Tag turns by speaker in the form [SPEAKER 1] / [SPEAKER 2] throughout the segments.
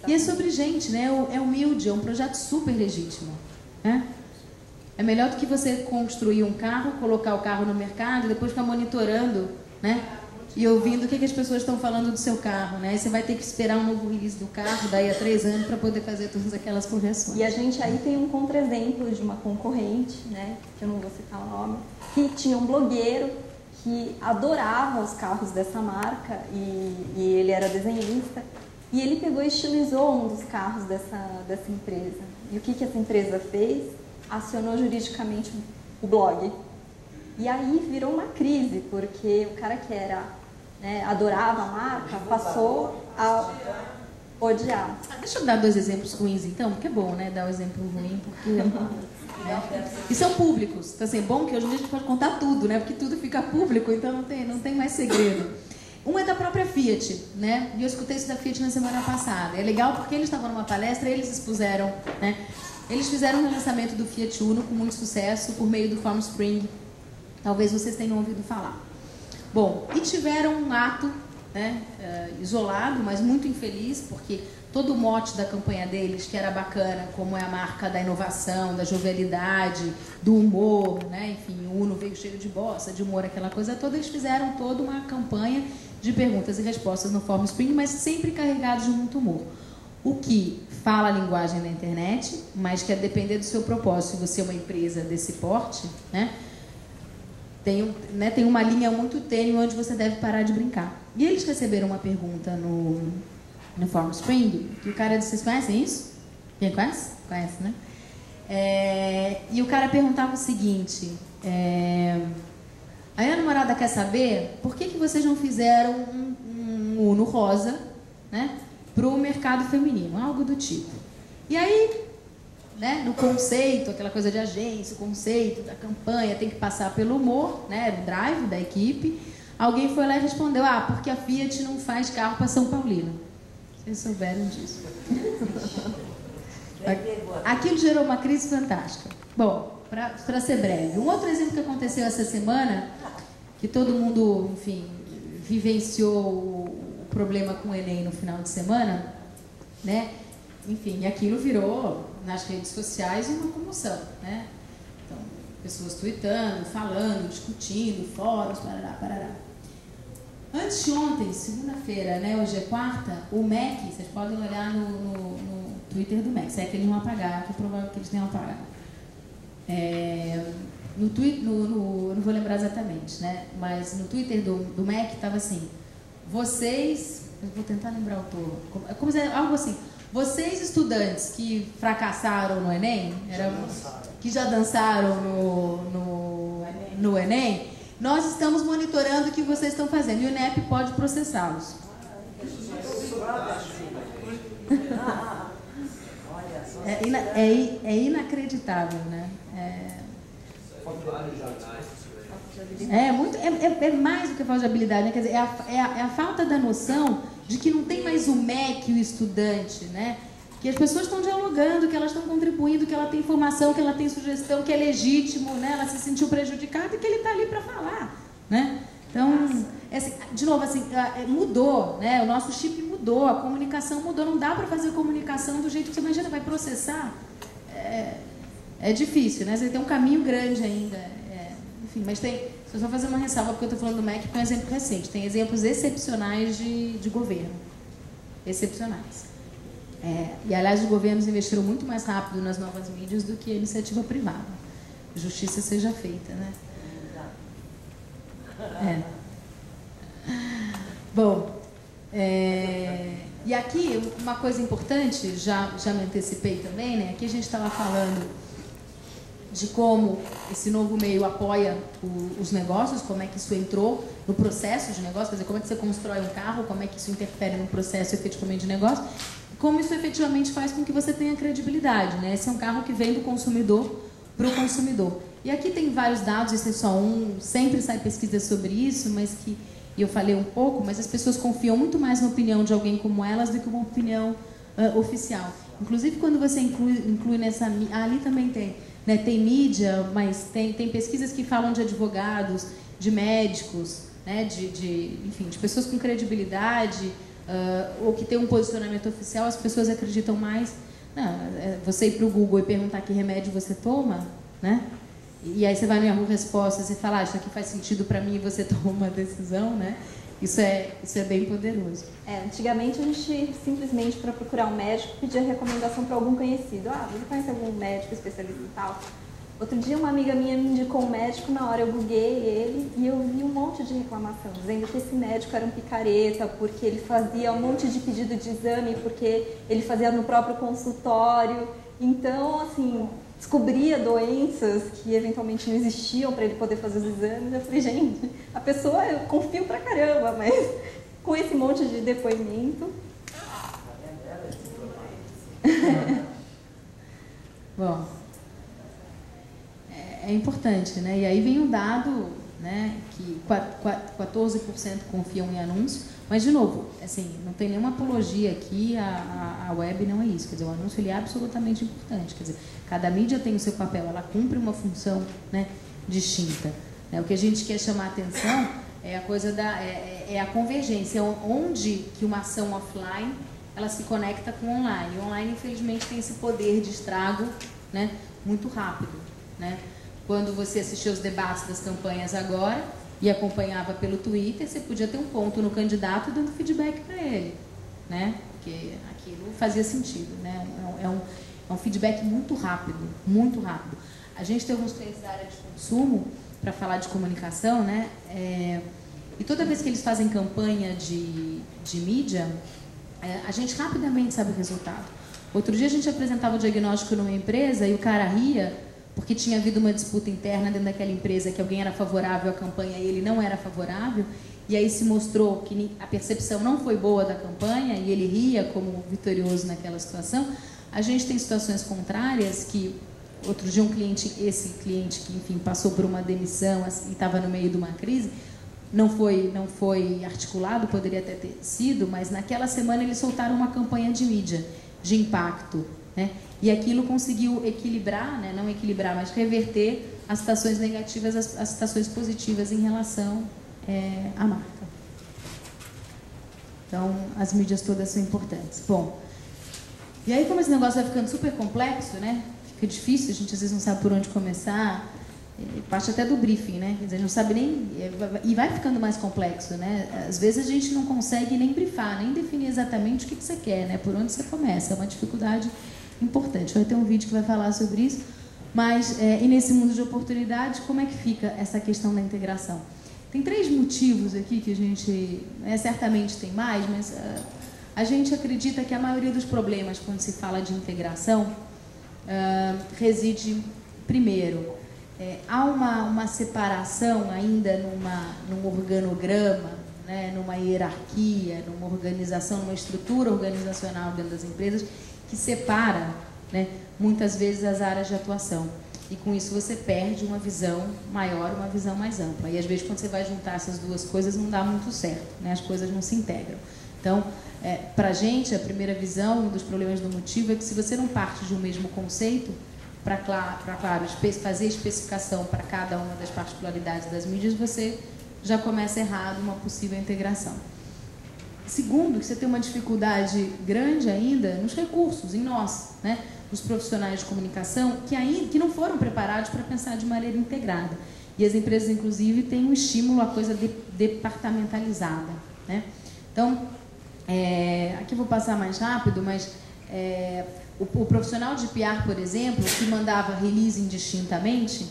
[SPEAKER 1] E é sobre gente, né? É humilde, é um projeto super legítimo, né? É melhor do que você construir um carro, colocar o carro no mercado e depois ficar monitorando, né? E ouvindo o que as pessoas estão falando do seu carro, né? E você vai ter que esperar um novo release do carro daí a 3 anos para poder fazer todas aquelas correções.
[SPEAKER 2] E a gente aí tem um contra-exemplo de uma concorrente, né? Que eu não vou citar o nome, que tinha um blogueiro que adorava os carros dessa marca e ele era desenhista. E ele pegou e estilizou um dos carros dessa empresa. E o que essa empresa fez? Acionou juridicamente o blog. E aí virou uma crise, porque o cara que era, né, adorava a marca passou a odiar.
[SPEAKER 1] Deixa eu dar 2 exemplos ruins, então, porque é bom, né, dar um exemplo ruim, porque... né? E são públicos. Então, assim, é bom que hoje em dia a gente pode contar tudo, né? Porque tudo fica público, então não tem mais segredo. Um é da própria Fiat, né? E eu escutei isso da Fiat na semana passada. É legal porque eles estavam numa palestra e eles expuseram, né? Eles fizeram um lançamento do Fiat Uno com muito sucesso por meio do Formspring. Talvez vocês tenham ouvido falar. Bom, e tiveram um ato, né, isolado, mas muito infeliz, porque todo o mote da campanha deles, que era bacana, como é a marca da inovação, da jovialidade, do humor, né? Enfim, o Uno veio cheio de bossa, de humor, aquela coisa toda, eles fizeram toda uma campanha de perguntas e respostas no Formspring, mas sempre carregados de muito humor. O que fala a linguagem da internet, mas que a depender do seu propósito, se você é uma empresa desse porte, né? Tem uma linha muito tênue onde você deve parar de brincar. E eles receberam uma pergunta no Formspring, que o cara disse: vocês conhecem isso? Quem conhece? Conhece, né? E o cara perguntava o seguinte: a minha namorada quer saber por que vocês não fizeram um Uno rosa, né, para o mercado feminino, algo do tipo. E aí, né, no conceito, aquela coisa de agência, o conceito da campanha tem que passar pelo humor, né, o drive da equipe. Alguém foi lá e respondeu: porque a Fiat não faz carro para São Paulino. Vocês souberam disso. Aquilo gerou uma crise fantástica. Bom, para ser breve, um outro exemplo que aconteceu essa semana, que todo mundo, enfim, vivenciou o problema com o Enem no final de semana, né? Enfim, aquilo virou nas redes sociais uma comoção, né? Então, pessoas tweetando, falando, discutindo, fóruns, parará. Anteontem, segunda-feira, né, hoje é quarta, o MEC, vocês podem olhar no Twitter do MEC, se é que eles vão apagar, que é provável que eles tenham apagado. Não vou lembrar exatamente, né, mas no Twitter do MEC estava assim: vocês, eu vou tentar lembrar o todo, algo assim: vocês estudantes que fracassaram no Enem, que já dançaram no Enem, nós estamos monitorando o que vocês estão fazendo e o INEP pode processá-los. É inacreditável, né? É mais do que falta de habilidade, né? Quer dizer, é a falta da noção de que não tem mais o MEC e o estudante, né? Que as pessoas estão dialogando, que elas estão contribuindo, que ela tem informação, que ela tem sugestão, que é legítimo, né? Ela se sentiu prejudicada e que ele está ali para falar, né? Então, de novo, assim, mudou, né? O nosso chip mudou, a comunicação mudou, não dá para fazer comunicação do jeito que você imagina, vai processar. É difícil, né? Você tem um caminho grande ainda, enfim, mas tem... Eu só fazer uma ressalva, porque eu estou falando do MEC com um exemplo recente. Tem exemplos excepcionais de governo, excepcionais. E, aliás, os governos investiram muito mais rápido nas novas mídias do que a iniciativa privada. Justiça seja feita, né? Bom, e aqui, uma coisa importante, já me antecipei também, né? Aqui a gente estava falando de como esse novo meio apoia os negócios, como é que isso entrou no processo de negócio, quer dizer, como é que você constrói um carro, como é que isso interfere no processo efetivamente de negócio, como isso efetivamente faz com que você tenha credibilidade, né? Esse é um carro que vem do consumidor para o consumidor. E aqui tem vários dados, esse é só um, sempre sai pesquisa sobre isso, mas que eu falei um pouco, mas as pessoas confiam muito mais na opinião de alguém como elas do que uma opinião oficial. Inclusive, quando você inclui nessa... ali também tem, né? Tem mídia, mas tem pesquisas que falam de advogados, de médicos, né? Enfim, de pessoas com credibilidade, ou que tem um posicionamento oficial, as pessoas acreditam mais. Não, você ir para o Google e perguntar que remédio você toma, né? E aí você vai no Yahoo Respostas e fala, isso aqui faz sentido para mim, e você toma uma decisão, né? Isso é bem poderoso.
[SPEAKER 2] Antigamente a gente simplesmente, para procurar um médico, pedia recomendação para algum conhecido. Você conhece algum médico especialista em tal? Outro dia uma amiga minha me indicou um médico, na hora eu buguei ele e eu vi um monte de reclamação, dizendo que esse médico era um picareta, porque ele fazia um monte de pedido de exame, porque ele fazia no próprio consultório. Então, assim, descobria doenças que eventualmente não existiam para ele poder fazer os exames. Eu falei, gente, a pessoa eu confio pra caramba, mas com esse monte de depoimento...
[SPEAKER 1] Bom, é importante, né? E aí vem um dado, né, que 14% confiam em anúncio, mas, de novo, assim, não tem nenhuma apologia aqui, a web não é isso. Quer dizer, o anúncio ele é absolutamente importante. Quer dizer, cada mídia tem o seu papel, ela cumpre uma função, né, distinta. Né? O que a gente quer chamar a atenção é a coisa é a convergência, onde que uma ação offline ela se conecta com o online. O online, infelizmente, tem esse poder de estrago, né, muito rápido, né? Quando você assistia os debates das campanhas agora e acompanhava pelo Twitter, você podia ter um ponto no candidato dando feedback para ele, né? Porque aquilo fazia sentido, né? É um feedback muito rápido, muito rápido. A gente tem alguns clientes da área de consumo para falar de comunicação, né? E toda vez que eles fazem campanha de mídia, a gente rapidamente sabe o resultado. Outro dia a gente apresentava o diagnóstico numa empresa e o cara ria porque tinha havido uma disputa interna dentro daquela empresa, que alguém era favorável à campanha e ele não era favorável, e aí se mostrou que a percepção não foi boa da campanha e ele ria como vitorioso naquela situação. A gente tem situações contrárias que, outro dia esse cliente que, enfim, passou por uma demissão assim, e estava no meio de uma crise, não foi articulado, poderia até ter sido, mas naquela semana eles soltaram uma campanha de mídia, de impacto, né? E aquilo conseguiu equilibrar, né? Não equilibrar, mas reverter as situações negativas, as situações positivas em relação à marca. Então, as mídias todas são importantes. Bom, e aí como esse negócio vai ficando super complexo, né? Fica difícil, a gente às vezes não sabe por onde começar, parte até do briefing, né? Quer dizer, não sabe nem... E vai ficando mais complexo, né? Às vezes a gente não consegue nem briefar, nem definir exatamente o que você quer, né? Por onde você começa, é uma dificuldade importante. Vai ter um vídeo que vai falar sobre isso, mas e nesse mundo de oportunidades, como é que fica essa questão da integração? Tem 3 motivos aqui que a gente, certamente tem mais, mas a gente acredita que a maioria dos problemas quando se fala de integração reside, primeiro, há uma separação ainda num organograma, né, numa hierarquia, numa organização, numa estrutura organizacional dentro das empresas que separa, né, muitas vezes as áreas de atuação. E com isso você perde uma visão maior, uma visão mais ampla. E às vezes quando você vai juntar essas duas coisas não dá muito certo, né? As coisas não se integram. Então, para a gente, a primeira visão, um dos problemas do motivo é que se você não parte de um mesmo conceito, para claro, fazer especificação para cada uma das particularidades das mídias, você já começa errado uma possível integração. Segundo, que você tem uma dificuldade grande ainda nos recursos, em nós, né? Os profissionais de comunicação que não foram preparados para pensar de maneira integrada. E as empresas, inclusive, têm um estímulo à coisa departamentalizada, né? Então, aqui eu vou passar mais rápido, mas o profissional de PR, por exemplo, que mandava release indistintamente,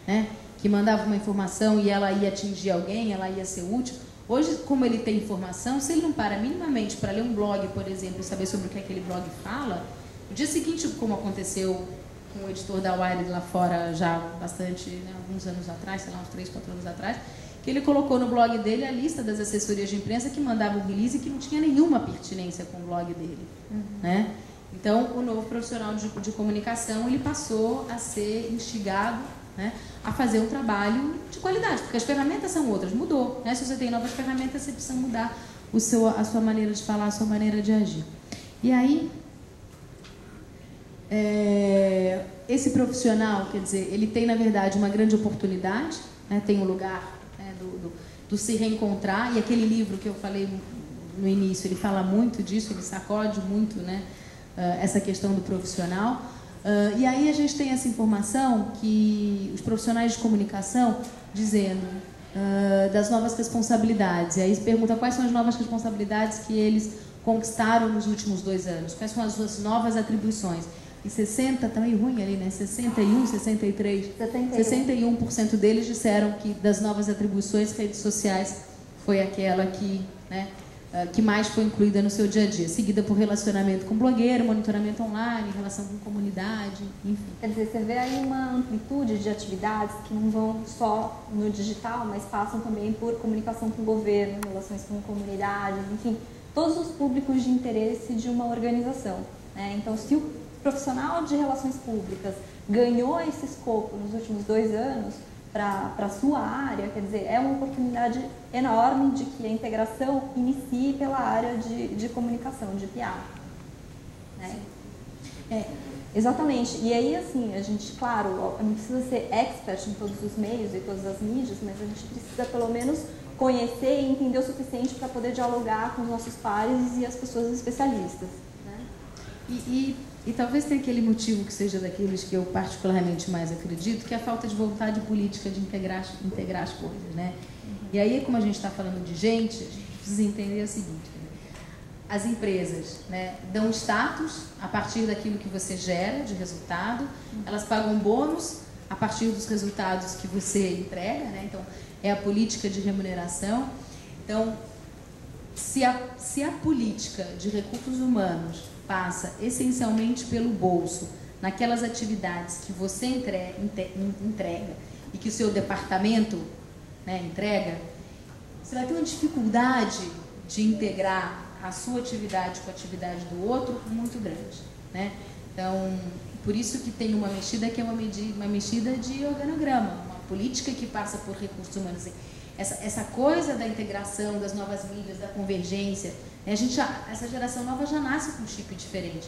[SPEAKER 1] né? Que mandava uma informação e ela ia atingir alguém, ela ia ser útil. Hoje, como ele tem informação, se ele não para minimamente para ler um blog, por exemplo, e saber sobre o que aquele blog fala, no dia seguinte, como aconteceu com o editor da Wired lá fora já bastante, né, alguns anos atrás, sei lá, uns 3, 4 anos atrás, que ele colocou no blog dele a lista das assessorias de imprensa que mandavam release e que não tinha nenhuma pertinência com o blog dele, né? Então, o novo profissional de comunicação, ele passou a ser instigado, né, a fazer um trabalho de qualidade, porque as ferramentas são outras, mudou, né? Se você tem novas ferramentas, você precisa mudar a sua maneira de falar, a sua maneira de agir. E aí, esse profissional, quer dizer, ele tem, na verdade, uma grande oportunidade, né? Tem um lugar, né, do se reencontrar, e aquele livro que eu falei no início, ele fala muito disso, ele sacode muito, né, essa questão do profissional. E aí a gente tem essa informação que os profissionais de comunicação dizendo das novas responsabilidades. E aí se pergunta quais são as novas responsabilidades que eles conquistaram nos últimos 2 anos, quais são as suas novas atribuições. E 60, tá meio ruim ali, né? 61, 63, 61% deles disseram que das novas atribuições, redes sociais foi aquela que, né, que mais foi incluída no seu dia a dia, seguida por relacionamento com blogueiro, monitoramento online, relação com comunidade, enfim.
[SPEAKER 2] Quer dizer, você vê aí uma amplitude de atividades que não vão só no digital, mas passam também por comunicação com o governo, relações com comunidade, enfim, todos os públicos de interesse de uma organização, né? Então, se o profissional de relações públicas ganhou esse escopo nos últimos 2 anos para a sua área, quer dizer, é uma oportunidade enorme de que a integração inicie pela área de comunicação, de PR. Né? Exatamente. E aí, assim, a gente, claro, não precisa ser expert em todos os meios e todas as mídias, mas a gente precisa pelo menos conhecer e entender o suficiente para poder dialogar com os nossos pares e as pessoas especialistas. Né?
[SPEAKER 1] E talvez tenha aquele motivo que seja daqueles que eu particularmente mais acredito, que é a falta de vontade política de integrar as coisas, né? E aí, como a gente está falando de gente, a gente precisa entender o seguinte, né? As empresas, né, dão status a partir daquilo que você gera de resultado, elas pagam bônus a partir dos resultados que você entrega, né? Então, é a política de remuneração. Então, se a política de recursos humanos passa essencialmente pelo bolso, naquelas atividades que você entrega e que o seu departamento, né, entrega, você vai ter uma dificuldade de integrar a sua atividade com a atividade do outro muito grande, né? Então, por isso que tem uma mexida que é uma mexida de organograma, uma política que passa por recursos humanos. Assim, essa coisa da integração das novas mídias, da convergência, essa geração nova já nasce com um chip diferente.